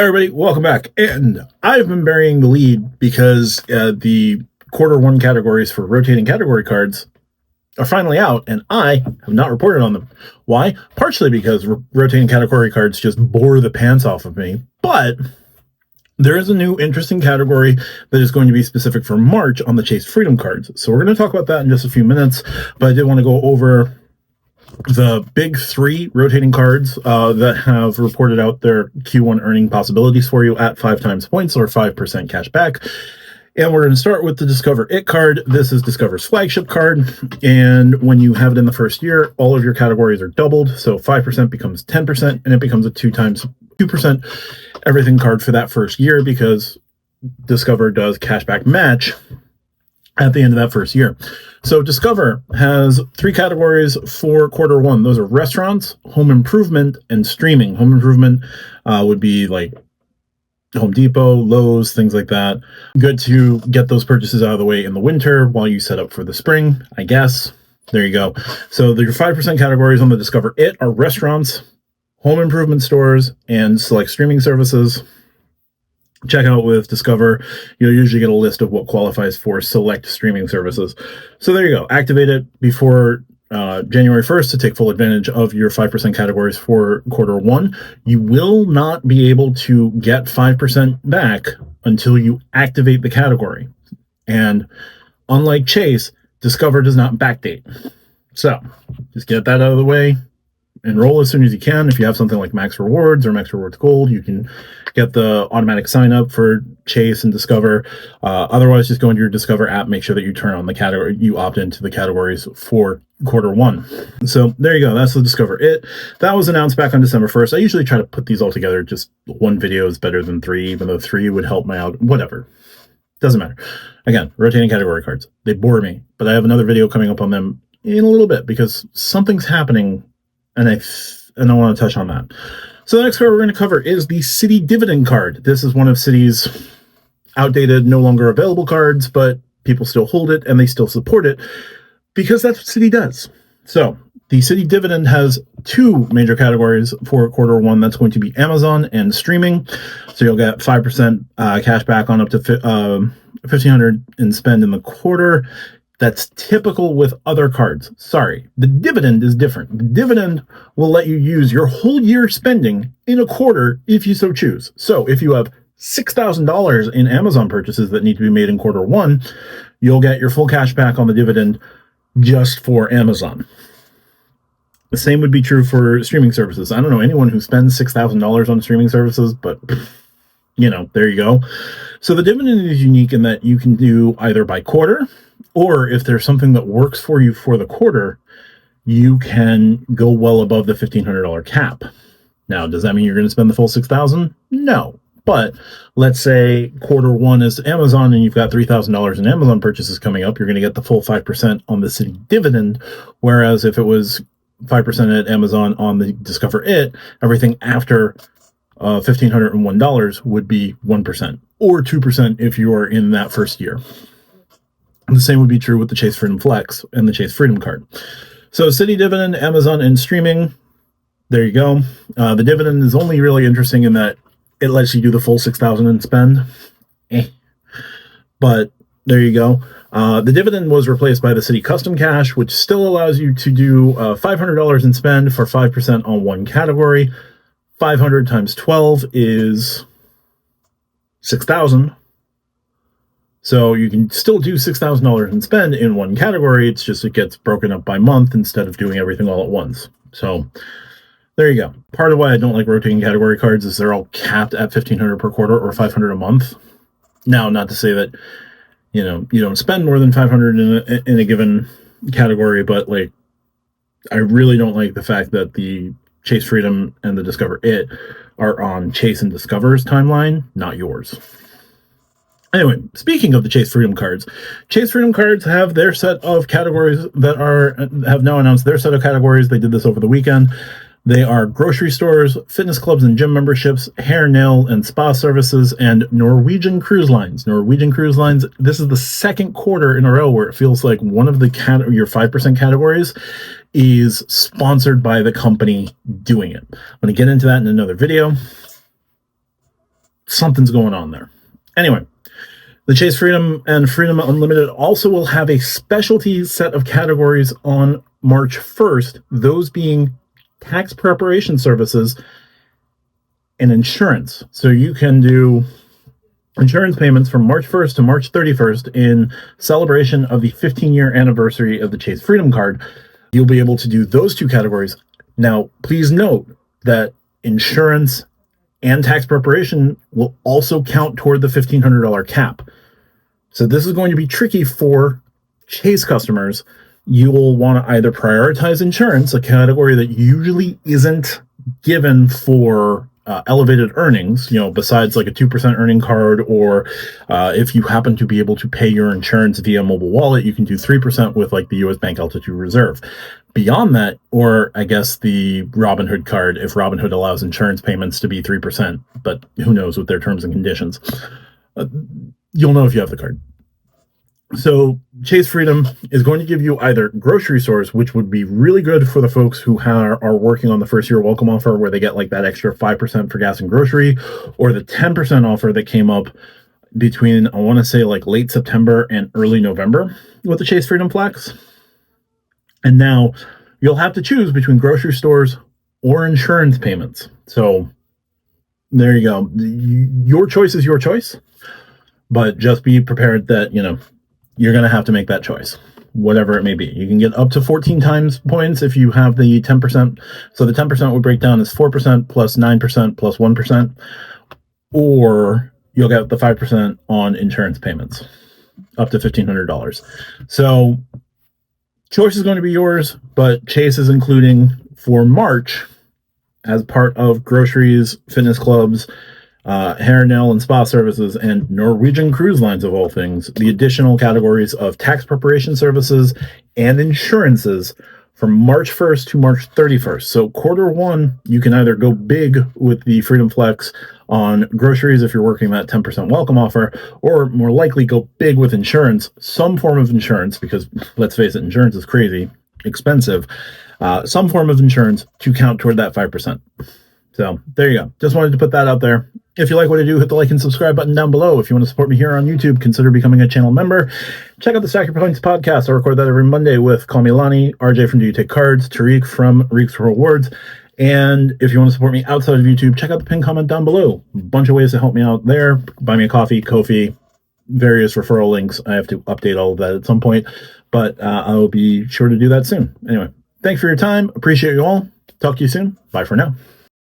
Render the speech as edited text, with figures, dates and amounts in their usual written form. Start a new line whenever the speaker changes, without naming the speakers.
Everybody, welcome back. And I've been burying the lead because the Q1 categories for rotating category cards are finally out, and I have not reported on them. Why? Partially because rotating category cards just bore the pants off of me, but there is a new interesting category that is going to be specific for March on the Chase Freedom cards. So we're going to talk about that in just a few minutes, but I did want to go over the big three rotating cards that have reported out their Q1 earning possibilities for you at 5 times points or 5% cash back. And we're going to start with the Discover It card. This is Discover's flagship card. And when you have it in the first year, all of your categories are doubled. So 5% becomes 10%, and it becomes a 2 times 2% everything card for that first year because Discover does cashback match at the end of that first year. So Discover has 3 categories for Q1. Those are restaurants, home improvement, and streaming. Home improvement would be like Home Depot, Lowe's, things like that. Good to get those purchases out of the way in the winter while you set up for the spring, I guess. There you go. So your 5% categories on the Discover It are restaurants, home improvement stores, and select streaming services. Check out with Discover. You'll usually get a list of what qualifies for select streaming services. So there you go. Activate it before January 1st to take full advantage of your 5% categories for Q1. You will not be able to get 5% back until you activate the category. And unlike Chase, Discover does not backdate. So just get that out of the way. Enroll as soon as you can. If you have something like Max Rewards or Max Rewards Gold, you can get the automatic sign up for Chase and Discover. Otherwise, just go into your Discover app, make sure that you turn on the category, you opt into the categories for Q1. So there you go. That's the Discover It. That was announced back on December 1st. I usually try to put these all together. Just one video is better than 3, even though 3 would help me out. Whatever. Doesn't matter. Again, rotating category cards. They bore me, but I have another video coming up on them in a little bit because something's happening. And I want to touch on that. So the next card we're going to cover is the Citi Dividend card. This is one of Citi's outdated, no longer available cards, but people still hold it and they still support it because that's what Citi does. So the Citi Dividend has 2 major categories for Q1. That's going to be Amazon and streaming. So you'll get 5% cash back on up to $1,500 in spend in the quarter. That's typical with other cards. Sorry, the dividend is different. The dividend will let you use your whole year spending in a quarter if you so choose. So if you have $6,000 in Amazon purchases that need to be made in Q1, you'll get your full cash back on the dividend just for Amazon. The same would be true for streaming services. I don't know anyone who spends $6,000 on streaming services, but there you go. So the dividend is unique in that you can do either by quarter, or if there's something that works for you for the quarter, you can go well above the $1,500 cap. Now, does that mean you're going to spend the full $6,000? No. But let's say Q1 is Amazon and you've got $3,000 in Amazon purchases coming up, you're going to get the full 5% on the Citi Dividend. Whereas if it was 5% at Amazon on the Discover It, everything after $1,501 would be 1% or 2% if you are in that first year. The same would be true with the Chase Freedom Flex and the Chase Freedom card. So Citi Dividend, Amazon, and streaming, there you go. The dividend is only really interesting in that it lets you do the full $6,000 in spend. But there you go. The dividend was replaced by the Citi Custom Cash, which still allows you to do $500 in spend for 5% on one category. 500 times 12 is 6,000. So you can still do $6,000 in spend in one category. It's just it gets broken up by month instead of doing everything all at once. So there you go. Part of why I don't like rotating category cards is they're all capped at $1,500 per quarter or $500 a month. Now, not to say that you don't spend more than $500 in a given category, but like I really don't like the fact that the Chase Freedom and the Discover It are on Chase and Discover's timeline, not yours. Anyway, speaking of the Chase Freedom cards have their set of categories have now announced their set of categories. They did this over the weekend. They are grocery stores, fitness clubs and gym memberships, hair, nail, and spa services, and Norwegian Cruise Lines. Norwegian Cruise Lines, this is the second quarter in a row where it feels like one of the your 5% categories is sponsored by the company doing it. I'm going to get into that in another video. something's going on there. Anyway, the Chase Freedom and Freedom Unlimited also will have a specialty set of categories on March 1st, those being tax preparation services and insurance. So you can do insurance payments from March 1st to March 31st in celebration of the 15-year anniversary of the Chase Freedom Card. You'll be able to do those two categories. Now, please note that insurance and tax preparation will also count toward the $1,500 cap. So this is going to be tricky for Chase customers. You will want to either prioritize insurance, a category that usually isn't given for elevated earnings, besides like a 2% earning card, or if you happen to be able to pay your insurance via mobile wallet, you can do 3% with like the US Bank Altitude Reserve. Beyond that, or I guess the Robinhood card, if Robinhood allows insurance payments to be 3%, but who knows with their terms and conditions. You'll know if you have the card. So Chase Freedom is going to give you either grocery stores, which would be really good for the folks who are working on the first year welcome offer, where they get like that extra 5% for gas and grocery, or the 10% offer that came up between, I want to say, like late September and early November with the Chase Freedom Flex. And now you'll have to choose between grocery stores or insurance payments. So there you go. Your choice is your choice, but just be prepared that, you're going to have to make that choice, whatever it may be. You can get up to 14 times points if you have the 10%. So the 10% would break down as 4% plus 9% plus 1%, or you'll get the 5% on insurance payments up to $1,500. So choice is going to be yours, but Chase is including for March, as part of groceries, fitness clubs, hair, nail, and spa services, and Norwegian Cruise Lines, of all things, the additional categories of tax preparation services and insurances from March 1st to March 31st. So quarter one, you can either go big with the Freedom Flex on groceries if you're working that 10% welcome offer, or more likely go big with insurance, some form of insurance, because let's face it, insurance is crazy expensive, some form of insurance to count toward that 5%. So there you go. Just wanted to put that out there. If you like what I do, hit the like and subscribe button down below. If you want to support me here on YouTube, consider becoming a channel member. Check out the Stack Your Points podcast. I record that every Monday with Call Me Lonnie, RJ from Do You Take Cards, Tariq from Reeks Rewards. And if you want to support me outside of YouTube, check out the pinned comment down below. A bunch of ways to help me out there. Buy me a coffee, Ko-fi, various referral links. I have to update all of that at some point, but I will be sure to do that soon. Anyway, thanks for your time. Appreciate you all. Talk to you soon. Bye for now.